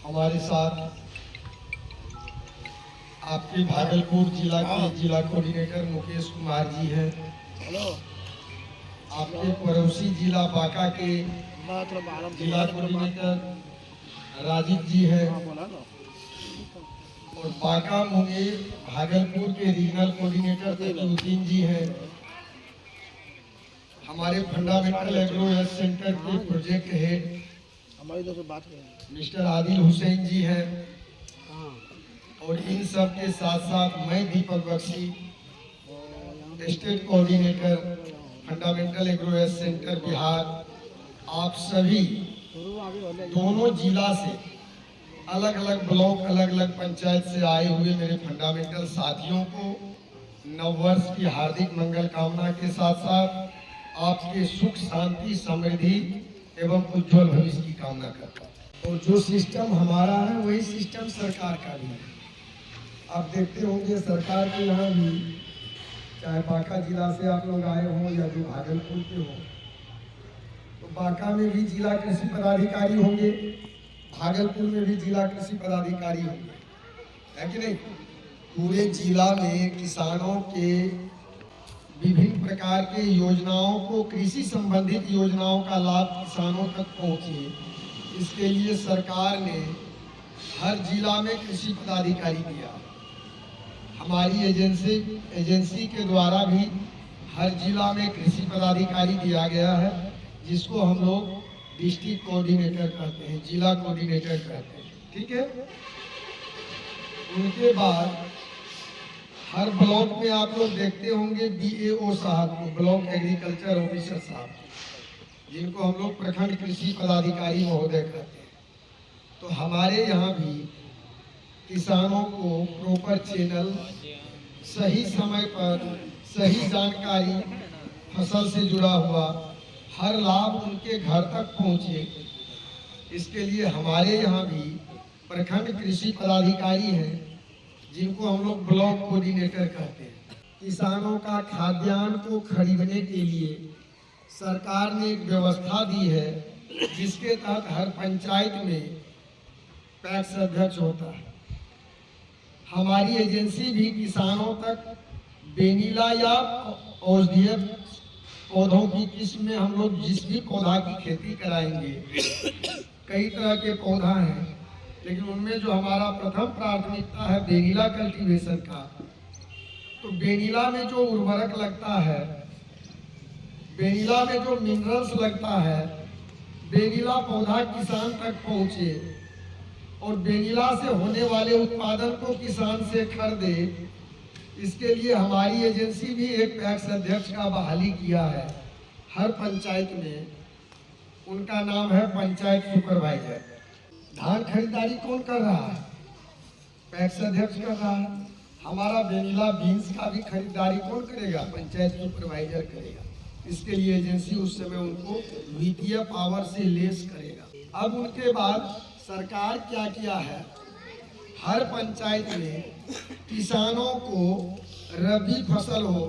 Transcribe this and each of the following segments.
हमारे साथ आपके भागलपुर जिला के जिला कोऑर्डिनेटर मुकेश कुमार जी हैं। आपके पड़ोसी जिला बांका के जिला कोऑर्डिनेटर राजीव जी हैं और बांका मुंगेर भागलपुर के रीजनल कोऑर्डिनेटर तकीउद्दीन जी हैं। हमारे फंडामेंटल एग्रो हेल्थ सेंटर के project head mister Adil Hussain ji हैं और इन सब के साथ साथ मैं Deepak Bakshi state coordinator fundamental agro health centre Bihar, आप सभी दोनों जिला से अलग अलग ब्लॉक अलग अलग पंचायत से आए हुए मेरे फंडामेंटल साथियों को नववर्ष की हार्दिक मंगल कामना के साथ साथ आपके सुख शांति समृद्धि एवं उज्जवल भविष्य की कामना करता हूं। और जो सिस्टम हमारा है वही सिस्टम सरकार का भी है। आप देखते होंगे सरकार के यहाँ भी, चाहे बांका जिला से आप लोग आए हों या जो भागलपुर के हों, तो बांका में भी जिला कृषि पदाधिकारी होंगे, भागलपुर में भी जिला कृषि पदाधिकारी होंगे, है कि नहीं। पूरे जिला में किसानों के विभिन्न प्रकार के योजनाओं को, कृषि संबंधित योजनाओं का लाभ किसानों तक पहुंचे, इसके लिए सरकार ने हर जिला में कृषि पदाधिकारी दिया। हमारी एजेंसी के द्वारा भी हर जिला में कृषि पदाधिकारी दिया गया है, जिसको हम लोग डिस्ट्रिक्ट कोऑर्डिनेटर कहते हैं, जिला कोऑर्डिनेटर कहते हैं, ठीक है। उनके बाद हर ब्लॉक में आप लोग देखते होंगे BAO साहब को, ब्लॉक एग्रीकल्चर ऑफिसर साहब, जिनको हम लोग प्रखंड कृषि पदाधिकारी महोदय कहते हैं। तो हमारे यहाँ भी किसानों को प्रॉपर चैनल, सही समय पर सही जानकारी, फसल से जुड़ा हुआ हर लाभ उनके घर तक पहुँचे, इसके लिए हमारे यहाँ भी प्रखंड कृषि पदाधिकारी हैं, जिनको हम लोग ब्लॉक कोऑर्डिनेटर कहते हैं। किसानों का खाद्यान्न को खरीदने के लिए सरकार ने एक व्यवस्था दी है, जिसके तहत हर पंचायत में पैक्स अध्यक्ष होता है। हमारी एजेंसी भी किसानों तक वेनिला या औषधीय पौधों की किस्म में हम लोग जिस भी पौधा की खेती कराएंगे, कई तरह के पौधा हैं, लेकिन उनमें जो हमारा प्रथम प्राथमिकता है वेनिला कल्टीवेशन का, तो वेनिला में जो उर्वरक लगता है, वेनिला में जो मिनरल्स लगता है, वेनिला पौधा किसान तक पहुंचे और वेनिला से होने वाले उत्पादन को किसान से खरीदे, इसके लिए हमारी एजेंसी भी एक पैक्स अध्यक्ष का बहाली किया है हर पंचायत में। उनका नाम है पंचायत सुपरवाइजर। धान खरीदारी कौन कर रहा है? पैक्स अध्यक्ष कर रहा है। हमारा वेनिला बीन्स का भी खरीदारी कौन करेगा? पंचायत सुपरवाइजर करेगा। इसके लिए एजेंसी उस समय उनको वित्तीय पावर से लेस करेगा। अब उनके बाद सरकार क्या किया है, हर पंचायत में किसानों को रबी फसल हो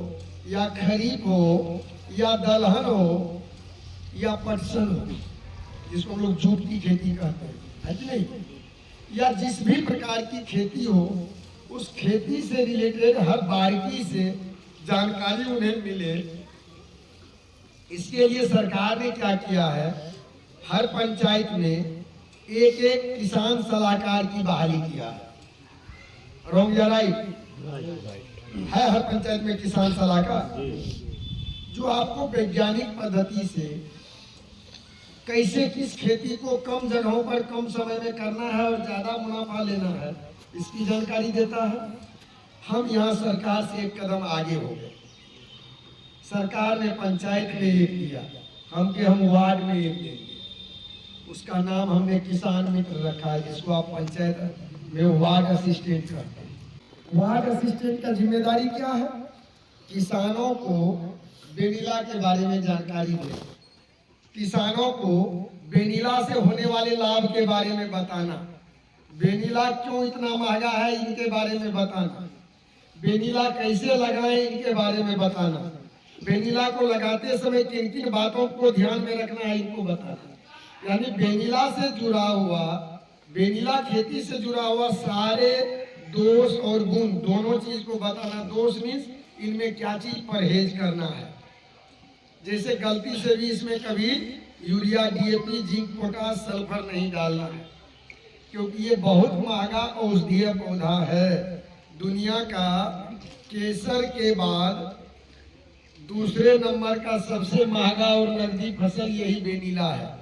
या खरीफ हो या दलहन हो या पटसन हो, जिसको हम लोग जूट की खेती कहते हैं, है कि नहीं, या जिस भी प्रकार की खेती हो, उस खेती से रिलेटेड हर बारीकी से जानकारी उन्हें मिले। इसके लिए सरकार ने क्या किया है, हर पंचायत में एक एक किसान सलाहकार की बहाली किया है। रॉन्ग या राइट है? हर पंचायत में किसान सलाहकार, जो आपको वैज्ञानिक पद्धति से कैसे किस खेती को कम जगहों पर कम समय में करना है और ज्यादा मुनाफा लेना है, इसकी जानकारी देता है। हम यहाँ सरकार से एक कदम आगे हो गए। सरकार ने पंचायत में एक दिया, हम वार्ड में एक देंगे। उसका नाम हमने किसान मित्र रखा है, जिसको आप पंचायत में वार्ड असिस्टेंट करते हैं। वार्ड असिस्टेंट का जिम्मेदारी क्या है? किसानों को वेनिला के बारे में जानकारी दे, किसानों को वेनिला से होने वाले लाभ के बारे में बताना, वेनिला क्यों इतना महंगा है इनके बारे में बताना, वेनिला कैसे लगाएं इनके बारे में बताना, वेनिला को लगाते समय किन किन बातों को ध्यान में रखना है इनको बताना। यानी वेनिला से जुड़ा हुआ वेनिला खेती से जुड़ा हुआ सारे दोष और गुण, दोनों चीज को बताना। दोष मीन्स इनमें क्या चीज परहेज करना है। जैसे गलती से भी इसमें कभी urea, DAP, zinc, potash, sulphur नहीं डालना है, क्योंकि ये बहुत महंगा औषधीय पौधा है। दुनिया का केसर के बाद दूसरे नंबर का सबसे महंगा और नकदी फसल यही वेनिला है।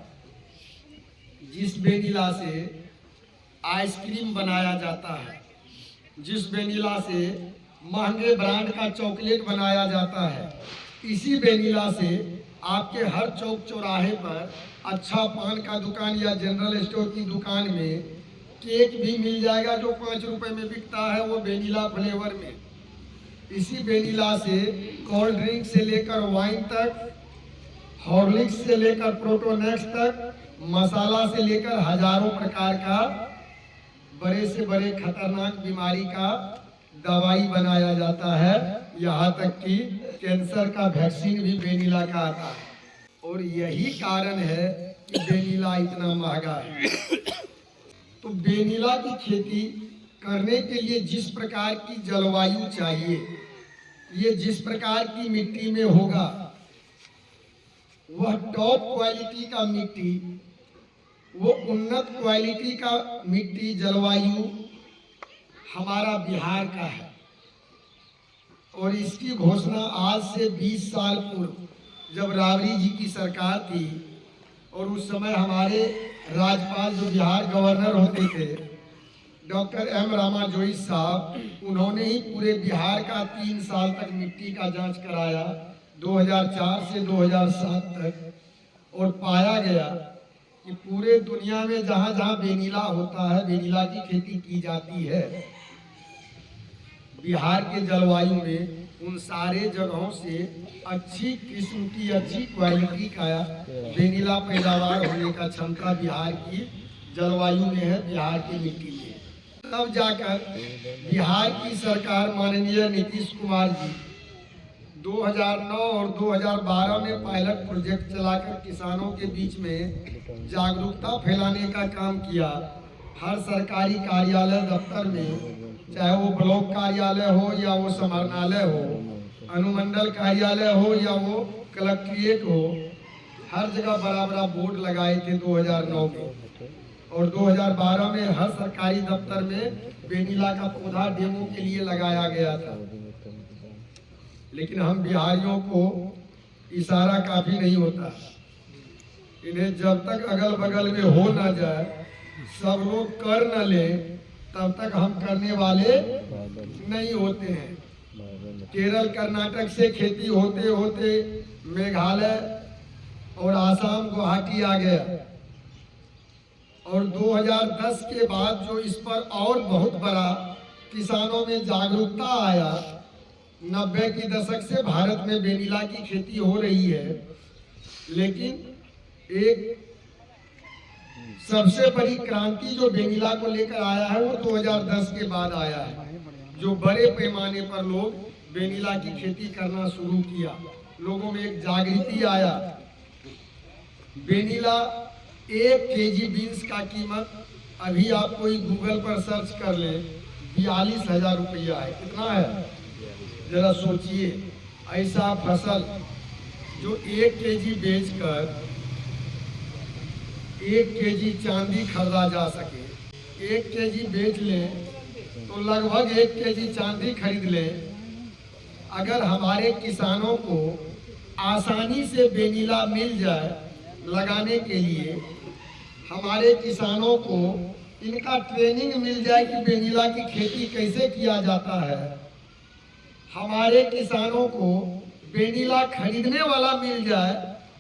जिस वेनिला से आइसक्रीम बनाया जाता है, जिस वेनिला से महंगे ब्रांड का चॉकलेट बनाया जाता है, इसी वेनिला से आपके हर चौक चौराहे पर अच्छा पान का दुकान या जनरल स्टोर की दुकान में केक भी मिल जाएगा जो 5 रुपए में बिकता है, वो वेनिला फ्लेवर में। इसी वेनिला से कोल्ड ड्रिंक से लेकर वाइन तक, हॉर्लिक्स से लेकर प्रोटोनेक्स तक, मसाला से लेकर हजारों प्रकार का बड़े से बड़े खतरनाक बीमारी का दवाई बनाया जाता है। यहाँ तक कि कैंसर का वैक्सीन भी वेनिला का आता है। और यही कारण है कि वेनिला इतना महंगा है। तो वेनिला की खेती करने के लिए जिस प्रकार की जलवायु चाहिए, ये जिस प्रकार की मिट्टी में होगा, वह टॉप क्वालिटी का मिट्टी, वो उन्नत क्वालिटी का मिट्टी, जलवायु हमारा बिहार का है। और इसकी घोषणा आज से 20 साल पूर्व जब राबड़ी जी की सरकार थी, और उस समय हमारे राज्यपाल जो बिहार गवर्नर होते थे डॉक्टर एम रामा जोइस साहब, उन्होंने ही पूरे बिहार का 3 साल तक मिट्टी का जांच कराया, 2004 से 2007 तक, और पाया गया कि पूरे दुनिया में जहाँ जहाँ वेनिला होता है, वेनिला की खेती की जाती है, बिहार के जलवायु में उन सारे जगहों से अच्छी किस्म की, अच्छी क्वालिटी का वेनिला पैदावार होने का क्षमता बिहार की जलवायु में है, बिहार की मिट्टी में। तब जाकर बिहार की सरकार माननीय नीतीश कुमार जी 2009 और 2012 में पायलट प्रोजेक्ट चलाकर किसानों के बीच में जागरूकता फैलाने का काम किया। हर सरकारी कार्यालय, दफ्तर में, चाहे वो ब्लॉक कार्यालय हो या वो समाहरणालय हो, अनुमंडल कार्यालय हो या वो कलेक्ट्रेट हो, हर जगह बड़ा बड़ा बोर्ड लगाए थे 2009 में। और 2012 में हर सरकारी दफ्तर में वेनिला का पौधा डेमो के लिए लगाया गया था। लेकिन हम बिहारियों को इशारा काफी नहीं होता, इन्हें जब तक अगल बगल में हो ना जाए, सब लोग कर न ले, तब तक हम करने वाले नहीं होते हैं। केरल, कर्नाटक से खेती होते होते मेघालय और आसाम, गुवाहाटी आ गया। और 2010 के बाद जो इस पर और बहुत बड़ा किसानों में जागरूकता आया, 90 के दशक से भारत में वेनिला की खेती हो रही है। लेकिन एक सबसे बड़ी क्रांति जो वेनिला को लेकर आया है वो 2010 के बाद आया है, जो बड़े पैमाने पर लोग वेनिला की खेती करना शुरू किया, लोगों में एक जागृति आया। वेनिला 1 केजी बीन्स का कीमत अभी आप कोई गूगल पर सर्च कर ले, 42,000 रुपया है। कितना है जरा सोचिए। ऐसा फसल जो 1 केजी बेचकर 1 केजी चांदी खरीदा जा सके, 1 केजी बेच ले तो लगभग 1 केजी चांदी खरीद ले। अगर हमारे किसानों को आसानी से वेनिला मिल जाए लगाने के लिए, हमारे किसानों को इनका ट्रेनिंग मिल जाए कि वेनिला की खेती कैसे किया जाता है, हमारे किसानों को वेनिला खरीदने वाला मिल जाए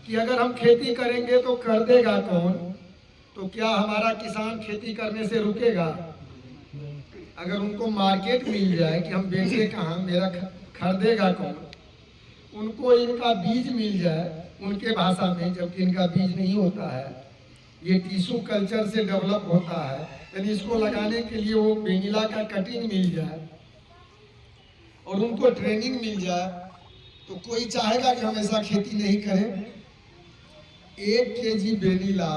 कि अगर हम खेती करेंगे तो कर देगा कौन, तो क्या हमारा किसान खेती करने से रुकेगा? अगर उनको मार्केट मिल जाए कि हम बेचे कहाँ, मेरा खरीदेगा कौन, उनको इनका बीज मिल जाए उनके भाषा में, जबकि इनका बीज नहीं होता है, ये टिश्यू कल्चर से डेवलप होता है, यानी इसको लगाने के लिए वो वेनिला का कटिंग मिल जाए और उनको ट्रेनिंग मिल जाए, तो कोई चाहेगा कि हम ऐसा खेती नहीं करें। 1 केजी वेनिला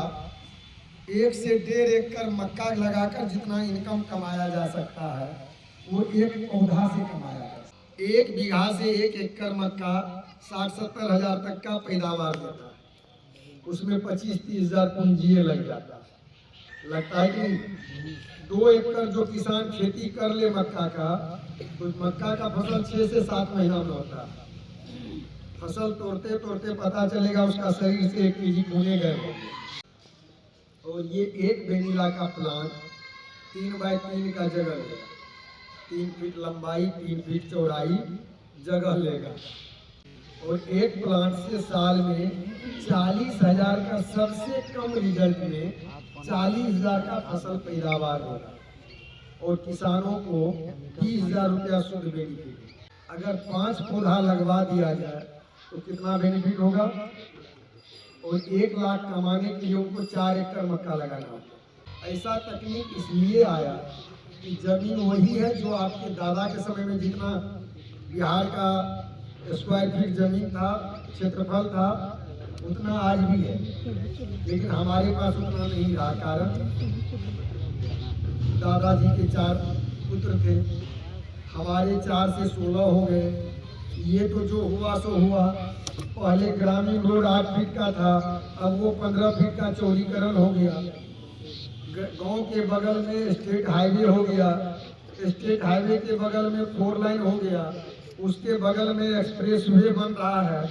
1 से 1.5 एकड़ मक्का लगाकर जितना इनकम कमाया जा सकता है वो एक पौधा से कमाया जा सकता है। 1 बीघा से 1 एकड़ मक्का 60-70 हजार तक का पैदावार देता है, उसमें 25-30 हजार पूंजी लग जाता है, लगता है कि नहीं। 2 एकड़ जो किसान खेती कर ले मक्का का, तो मक्का का फसल 6 से 7 महीना में होता है। फसल तोड़ते तोड़ते पता चलेगा उसका शरीर से 1 केजी खूने गए होंगे। और ये एक वेनिला का प्लांट 3 बाय 3 का जगह लेगा, 3 फीट लंबाई 3 फीट चौड़ाई जगह लेगा। और एक प्लांट से साल में 40 हजार का, सबसे कम रिजल्ट में 40 हजार का फसल पैदावार होगा और किसानों को 20 हजार रुपया शुद्ध बेनिफिट। अगर 5 पौधा लगवा दिया जाए तो कितना बेनिफिट होगा। और 1 लाख कमाने के लिए उनको 4 एकड़ मक्का लगाना होगा। ऐसा तकनीक इसलिए आया कि जमीन वही है जो आपके दादा के समय में जितना बिहार का स्क्वायर फीट जमीन था, क्षेत्रफल था, उतना आज भी है, लेकिन हमारे पास उतना नहीं रहा। कारण दादाजी के 4 पुत्र थे, हमारे 4 से 16 हो गए। ये तो जो हुआ सो हुआ। पहले ग्रामीण रोड 8 फीट का था, अब वो 15 फीट का चौड़ीकरण हो गया। गांव के बगल में स्टेट हाईवे हो गया, स्टेट हाईवे के बगल में 4 लाइन हो गया, उसके बगल में एक्सप्रेस वे बन रहा है,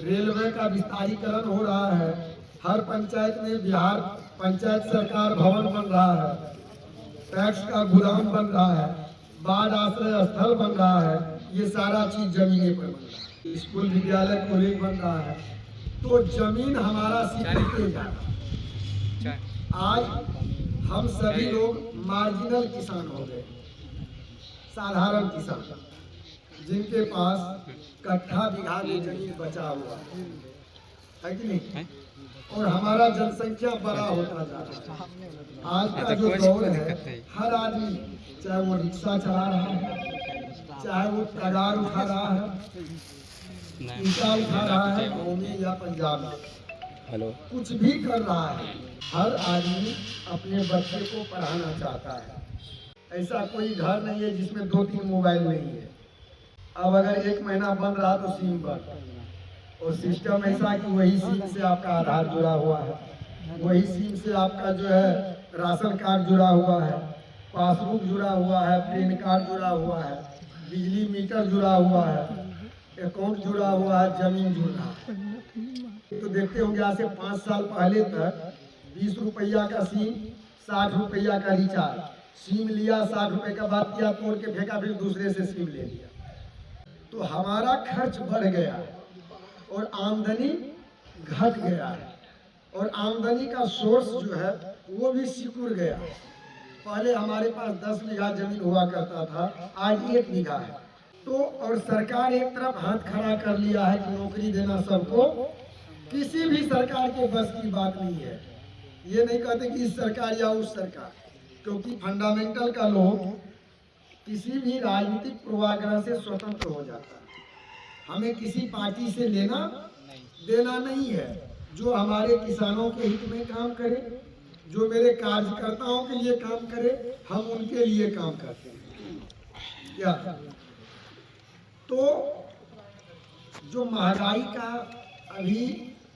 रेलवे का विस्तारीकरण हो रहा है, हर पंचायत में बिहार पंचायत सरकार भवन बन रहा है, टैक्स का गोदाम बन रहा है, बाढ़ आश्रय स्थल बन रहा है। ये सारा चीज जमीने पर बन रहा है, स्कूल विद्यालय कॉलेज बन रहा है। तो जमीन हमारा सीखते जा रहा है। आज हम सभी लोग मार्जिनल किसान हो गए, साधारण किसान, जिनके पास कट्ठा बीघा में जमीन बचा हुआ है कि नहीं। और हमारा जनसंख्या बड़ा होता जा रहा है। आज का जो दौर है, हर आदमी चाहे वो रिक्शा चला रहा है, चाहे वो तगार उठा रहा है, ईटा उठा रहा है, गाँव में या पंजाब में, कुछ भी कर रहा है, हर आदमी अपने बच्चे को पढ़ाना चाहता है। ऐसा कोई घर नहीं है जिसमें 2-3 मोबाइल नहीं है। अब अगर 1 महीना बंद रहा तो सिम बंद, और सिस्टम ऐसा कि वही सिम से आपका आधार जुड़ा हुआ है, वही सिम से आपका जो है राशन कार्ड जुड़ा हुआ है, पासबुक जुड़ा हुआ है, पैन कार्ड जुड़ा हुआ है, बिजली मीटर जुड़ा हुआ है, अकाउंट जुड़ा हुआ है, जमीन जुड़ रहा है। तो देखते होंगे आज से 5 साल पहले तक 20 रुपया का सिम, 60 रुपया का रिचार्ज। सिम लिया, 60 रुपये का बात किया, तोड़ के फेंका, फिर दूसरे से सिम ले लिया। तो हमारा खर्च बढ़ गया और आमदनी घट गया है, और आमदनी का सोर्स जो है वो भी सिकुड़ गया। पहले हमारे पास 10 बीघा जमीन हुआ करता था, आज 1 बीघा है। तो और सरकार एक तरफ हाथ खड़ा कर लिया है कि नौकरी देना सबको, किसी भी सरकार के बस की बात नहीं है। ये नहीं कहते कि इस सरकार या उस सरकार, क्योंकि फंडामेंटल का लोग किसी भी राजनीतिक पूर्वाग्रह से स्वतंत्र हो जाता है। हमें किसी पार्टी से लेना देना नहीं है। जो हमारे किसानों के हित में काम करे, जो मेरे कार्यकर्ताओं के लिए काम करे, हम उनके लिए काम करते हैं। क्या तो जो महंगाई का अभी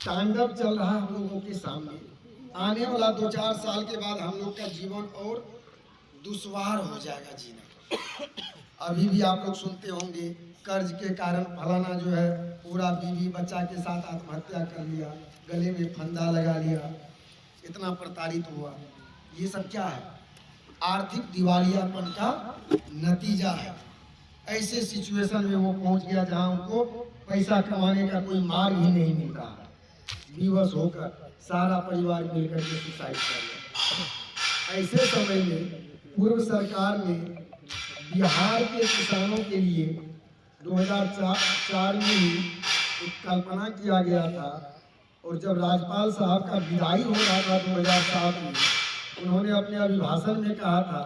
तांडव चल रहा है हम लोगों के सामने, आने वाला 2-4 साल के बाद हम लोग का जीवन और दुश्वार हो जाएगा जीना। अभी भी आप लोग सुनते होंगे कर्ज के कारण फलाना जो है पूरा बीवी बच्चा के साथ आत्महत्या कर लिया, गले में फंदा लगा लिया, इतना प्रताड़ित हुआ। ये सब क्या है? आर्थिक दिवालियापन का नतीजा है। ऐसे सिचुएशन में वो पहुंच गया जहां उनको पैसा कमाने का कोई मार्ग ही नहीं मिल रहा। विवश होकर सारा परिवार मिलकर के सुसाइड कर लिया। ऐसे समय में पूर्व सरकार ने बिहार के किसानों के लिए 2004 में ही एक कल्पना किया गया था, और जब राज्यपाल साहब का विदाई हो रहा था 2007 में, उन्होंने अपने अभिभाषण में कहा था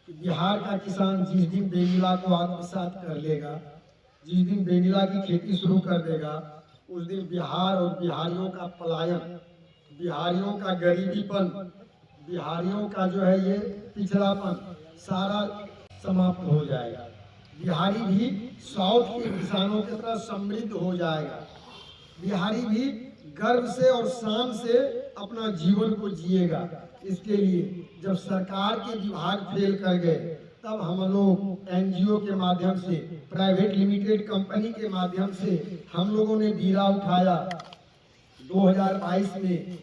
कि बिहार का किसान जिस दिन वेनिला को आत्मसात कर लेगा, जिस दिन वेनिला की खेती शुरू कर देगा, उस दिन बिहार और बिहारियों का पलायन बिहारियों का गरीबीपन, बिहारियों का जो है ये पिछड़ापन सारा समाप्त हो जाएगा। बिहारी भी साउथ के किसानों की तरह समृद्ध हो जाएगा। बिहारी भी गर्व से और शान से अपना जीवन को जिएगा। इसके लिए जब सरकार के विभाग फेल कर गए, तब हम लोग एनजीओ के माध्यम से, प्राइवेट लिमिटेड कंपनी के माध्यम से हम लोगों ने बीड़ा उठाया 2022 में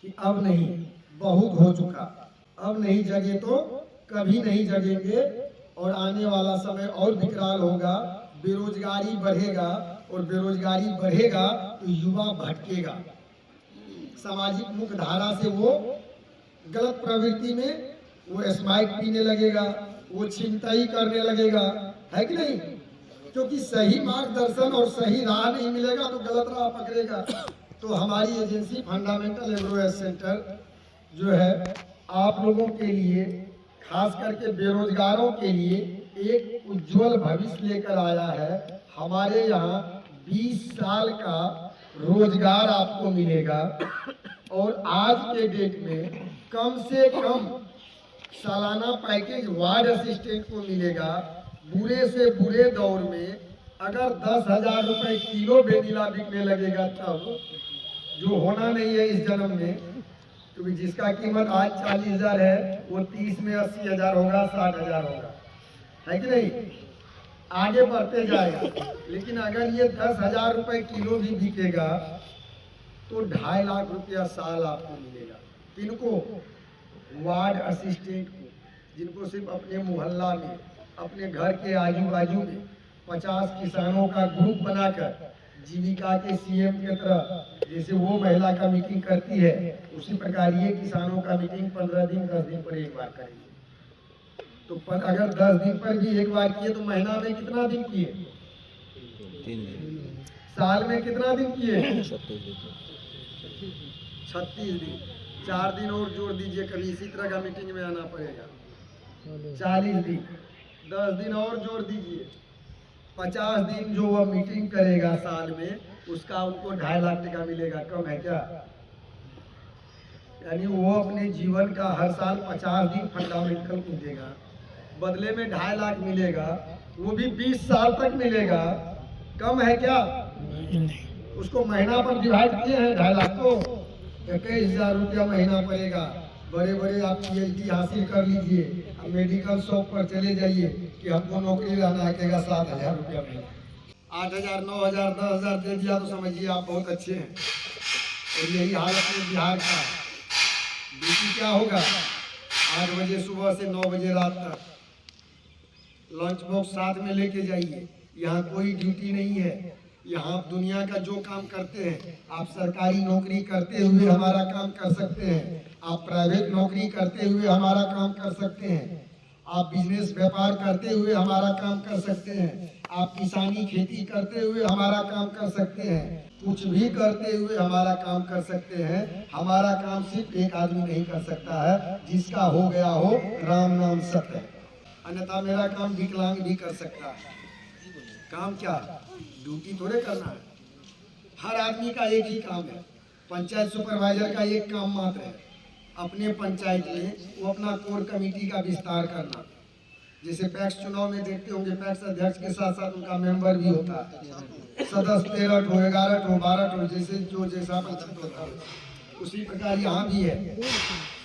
कि अब नहीं, बहुत हो चुका, अब नहीं जगे तो कभी नहीं जगेंगे और आने वाला समय और विकराल होगा। बेरोजगारी बढ़ेगा और बेरोजगारी बढ़ेगा तो युवा भटकेगा, सामाजिक मुख्यधारा से वो गलत प्रवृत्ति में वो स्माइक पीने लगेगा, वो छिनताई करने लगेगा, है कि नहीं? क्योंकि सही मार्गदर्शन और सही राह नहीं मिलेगा तो गलत राह पकड़ेगा। तो हमारी एजेंसी फंडामेंटल एग्रो सेंटर जो है आप लोगों के लिए, खास करके बेरोजगारों के लिए एक उज्जवल भविष्य लेकर आया है। हमारे यहाँ 20 साल का रोजगार आपको मिलेगा और आज के डेट में कम से कम सालाना पैकेज वार्ड असिस्टेंट को मिलेगा। बुरे से बुरे दौर में अगर 10,000 रुपए किलो वेनिला बिकने लगेगा, तब जो होना नहीं है इस जन्म में, क्योंकि जिसका कीमत आज 40,000 है वो 30 में 80,000 होगा, 60,000 होगा, है कि नहीं? आगे बढ़ते जाएगा। लेकिन अगर ये 10,000 रुपए किलो भी बिकेगा तो 2.5 लाख रुपया साल आपको मिलेगा। किनको? वार्ड असिस्टेंट को, जिनको सिर्फ अपने मोहल्ला में, अपने घर के आजू बाजू में 50 किसानों का ग्रुप बनाकर जीविका के सीएम की तरह जैसे वो महिला का मीटिंग करती है, उसी प्रकार ये किसानों का मीटिंग 15 दिन 10 दिन पर एक बार करेंगे। तो अगर 10 दिन पर भी एक बार किए तो महीना में कितना दिन किए? 3 दिन। साल में कितना दिन किए? 36 दिन। 4 दिन और जोड़ दीजिए, कभी इसी तरह का मीटिंग में आना पड़ेगा। 40 दिन, 10 दिन और जोड़ दीजिए, 50 दिन जो वह मीटिंग करेगा साल में, उसका उनको 2.5 लाख टका मिलेगा। कम है क्या? यानी वो अपने जीवन का हर साल 50 दिन फंडामेंटल को देगा, बदले में 2.5 लाख मिलेगा, वो भी 20 साल तक मिलेगा। कम है क्या? उसको महीना पर डिवाइड किए हैं 2.5 लाख को, 21,000 रुपया महीना पड़ेगा। बड़े बड़े आप PhD हासिल कर लीजिए, अब मेडिकल शॉप पर चले जाइए कि हमको नौकरी रहना है, कहेगा 7,000 रुपया महीना। 8,000, 9,000, 10,000 दे दिया तो समझिए आप बहुत अच्छे हैं। और यही हालत में बिहार का ड्यूटी क्या होगा? 8 बजे सुबह से 9 बजे रात तक, लंच बॉक्स साथ में लेके जाइए। यहाँ कोई ड्यूटी नहीं है। यहाँ आप दुनिया का जो काम करते हैं, आप सरकारी नौकरी करते हुए हमारा काम कर सकते हैं, आप प्राइवेट नौकरी करते हुए हमारा काम कर सकते हैं, आप बिजनेस व्यापार करते हुए हमारा काम कर सकते हैं, आप किसानी खेती करते हुए हमारा काम कर सकते हैं, कुछ भी करते हुए हमारा काम कर सकते हैं। हमारा काम सिर्फ एक आदमी नहीं कर सकता है, जिसका हो गया हो राम नाम सत्य, अन्यथा मेरा काम विकलांग भी कर सकता है। काम क्या? ड्यूटी थोड़े करना है। हर आदमी का एक ही काम है। पंचायत सुपरवाइजर का एक काम मात्र है, अपने पंचायत में वो अपना कोर कमेटी का विस्तार करना। जैसे पैक्स चुनाव में देखते होंगे, पैक्स अध्यक्ष के साथ साथ उनका मेंबर भी होता है। सदस्य 13 ठो, 11 ठो, 12 ठो, जैसे जो जैसा पंचायत होता है, उसी प्रकार यहाँ भी है।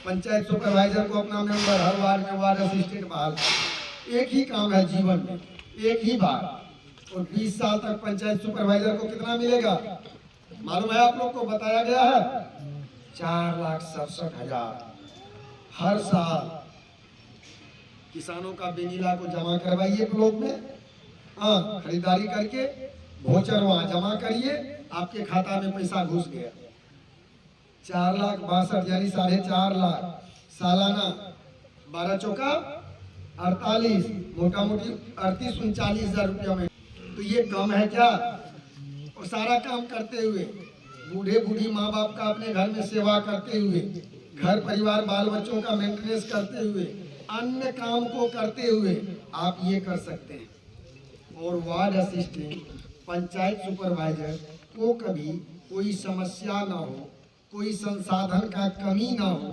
पंचायत सुपरवाइजर को अपना मेंबर, हर वार्ड में वार्ड असिस्टेंट बहाल। एक ही काम है जीवन में, एक ही बार। और 20 साल तक पंचायत सुपरवाइजर को कितना मिलेगा मालूम है? आप लोग को बताया गया है 4,67,000 हर साल। किसानों का वेनिला को जमा करवाइए ब्लॉक में, हाँ, खरीदारी करके वोचर वहां जमा करिए, आपके खाता में पैसा घुस गया। 4,62,000 यानी 4.5 लाख सालाना, 12 चौका 48, मोटा मोटी 38-39,000 रुपया में। तो ये कम है क्या? और सारा काम करते हुए, बूढ़े बूढ़ी माँ बाप का अपने घर में सेवा करते हुए, घर परिवार बाल बच्चों का मेंटेनेंस करते हुए, अन्य काम को करते हुए आप ये कर सकते हैं। और वार्ड असिस्टेंट, पंचायत सुपरवाइजर को कभी कोई समस्या ना हो, कोई संसाधन का कमी ना हो,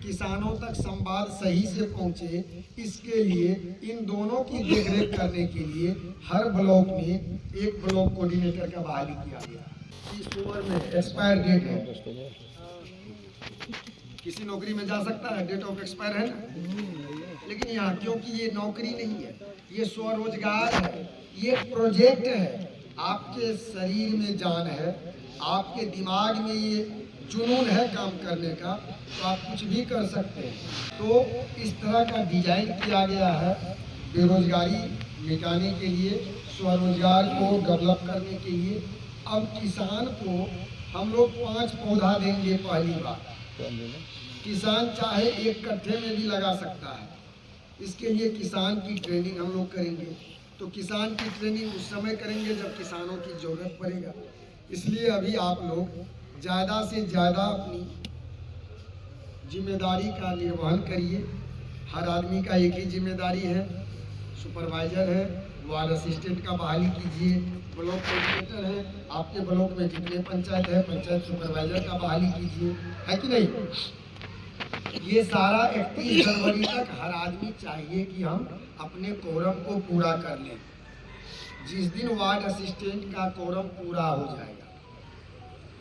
किसानों तक संवाद सही से पहुंचे, इसके लिए इन दोनों की देखरेख करने के लिए हर ब्लॉक में एक ब्लॉक कोऑर्डिनेटर का बहाली किया गया। इस ओवर में एक्सपायर डेट है, किसी नौकरी में जा सकता है, डेट ऑफ एक्सपायर है ना। लेकिन यहाँ क्योंकि ये नौकरी नहीं है, ये स्वरोजगार है, ये प्रोजेक्ट है, आपके शरीर में जान है, आपके दिमाग में ये जुनून है काम करने का, तो आप कुछ भी कर सकते हैं। तो इस तरह का डिजाइन किया गया है बेरोजगारी मिटाने के लिए, स्वरोजगार को डेवलप करने के लिए। अब किसान को हम लोग 5 पौधा देंगे पहली बार। किसान चाहे 1 कट्ठे में भी लगा सकता है, इसके लिए किसान की ट्रेनिंग हम लोग करेंगे। तो किसान की ट्रेनिंग उस समय करेंगे जब किसानों की ज़रूरत पड़ेगा। इसलिए अभी आप लोग ज़्यादा से ज़्यादा अपनी जिम्मेदारी का निर्वहन करिए। हर आदमी का एक ही जिम्मेदारी है, सुपरवाइजर है, वार्ड असिस्टेंट का बहाली कीजिए, ब्लॉक कोऑर्डिनेटर है, आपके ब्लॉक में जितने पंचायत है पंचायत सुपरवाइजर का बहाली कीजिए, है कि नहीं। ये सारा 31 जनवरी तक हर आदमी चाहिए कि हम अपने कोरम को पूरा कर लें। जिस दिन वार्ड असिस्टेंट का कोरम पूरा हो जाएगा,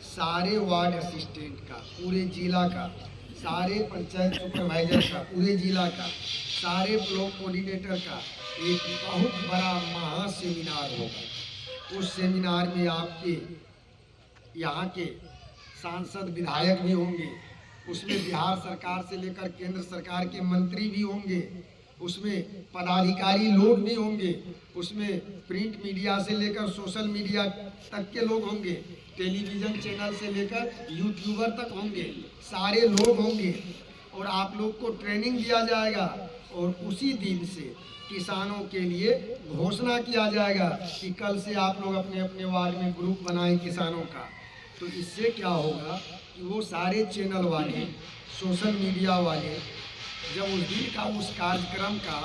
सारे वार्ड असिस्टेंट का पूरे जिला का, सारे पंचायत सुपरवाइजर का पूरे जिला का, सारे ब्लॉक कोऑर्डिनेटर का एक बहुत बड़ा महा सेमिनार होगा। उस सेमिनार में आपके यहाँ के सांसद विधायक भी होंगे, उसमें बिहार सरकार से लेकर केंद्र सरकार के मंत्री भी होंगे, उसमें पदाधिकारी लोग भी होंगे, उसमें प्रिंट मीडिया से लेकर सोशल मीडिया तक के लोग होंगे, टेलीविज़न चैनल से लेकर यूट्यूबर तक होंगे, सारे लोग होंगे और आप लोग को ट्रेनिंग दिया जाएगा। और उसी दिन से किसानों के लिए घोषणा किया जाएगा कि कल से आप लोग अपने अपने वार्ड में ग्रुप बनाएं किसानों का। तो इससे क्या होगा कि वो सारे चैनल वाले, सोशल मीडिया वाले जब उस दिन का उस कार्यक्रम का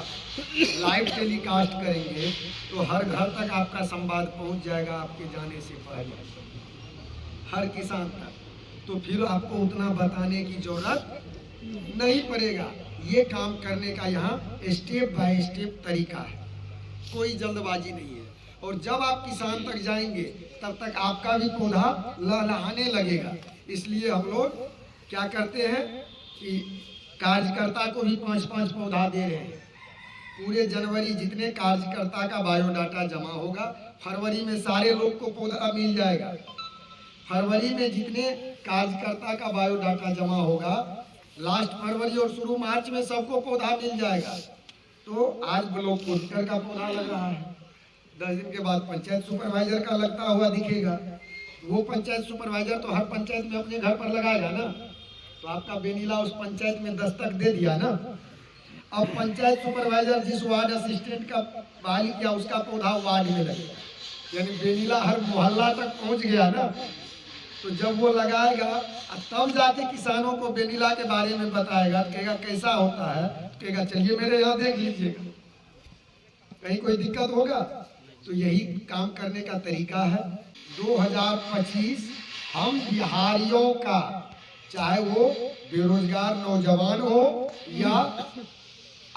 लाइव टेलीकास्ट करेंगे तो हर घर तक आपका संवाद पहुंच जाएगा आपके जाने से पहले, हर किसान तक। तो फिर आपको उतना बताने की जरूरत नहीं पड़ेगा। ये काम करने का यहाँ स्टेप बाय स्टेप तरीका है, कोई जल्दबाजी नहीं है। और जब आप किसान तक जाएंगे तब तक आपका भी पौधा लहलहाने लगेगा। इसलिए हम लोग क्या करते हैं कि कार्यकर्ता को भी 5-5 पौधा दे रहे हैं। पूरे जनवरी जितने कार्यकर्ता का बायोडाटा जमा होगा, फरवरी में सारे लोग को पौधा मिल जाएगा। फरवरी में जितने कार्यकर्ता का बायोडाटा जमा होगा, लास्ट फरवरी और शुरू मार्च में सबको पौधा मिल जाएगा। तो आज ब्लॉक कोऑर्डिनेटर का पौधा लग रहा है, 10 दिन के बाद पंचायत सुपरवाइजर का लगता हुआ दिखेगा। वो पंचायत सुपरवाइजर तो हर पंचायत में अपने घर पर लगाएगा ना, तो आपका बेनीला उस पंचायत में दस्तक दे दिया ना। अब पंचायत सुपरवाइजर जिस वार्ड असिस्टेंट का बहाली किया उसका पौधा वार्ड में लगेगा, यानी बेनीला हर मोहल्ला तक पहुंच गया ना। तो जब वो लगाएगा तब जाके किसानों को बेनीला के बारे में बताएगा, कहेगा कैसा होता है, कहेगा चलिए मेरे यहाँ देख लीजिएगा, कहीं कोई दिक्कत होगा। तो यही काम करने का तरीका है। 2025 हम बिहारियों का, चाहे वो बेरोजगार नौजवान हो या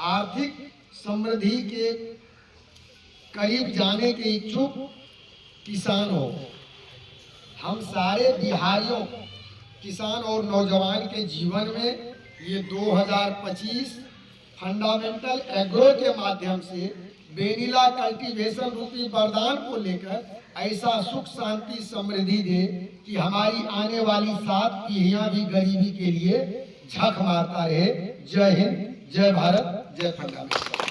आर्थिक समृद्धि के करीब जाने के इच्छुक किसान हो, हम सारे बिहारियों, किसान और नौजवान के जीवन में ये 2025 फंडामेंटल एग्रो के माध्यम से बेनीला कल्टीवेशन रूपी वरदान को लेकर ऐसा सुख शांति समृद्धि दे कि हमारी आने वाली 7 पीढ़ियां भी गरीबी के लिए झक मारता रहे। जय हिंद, जय भारत, जय फंडामेंटल।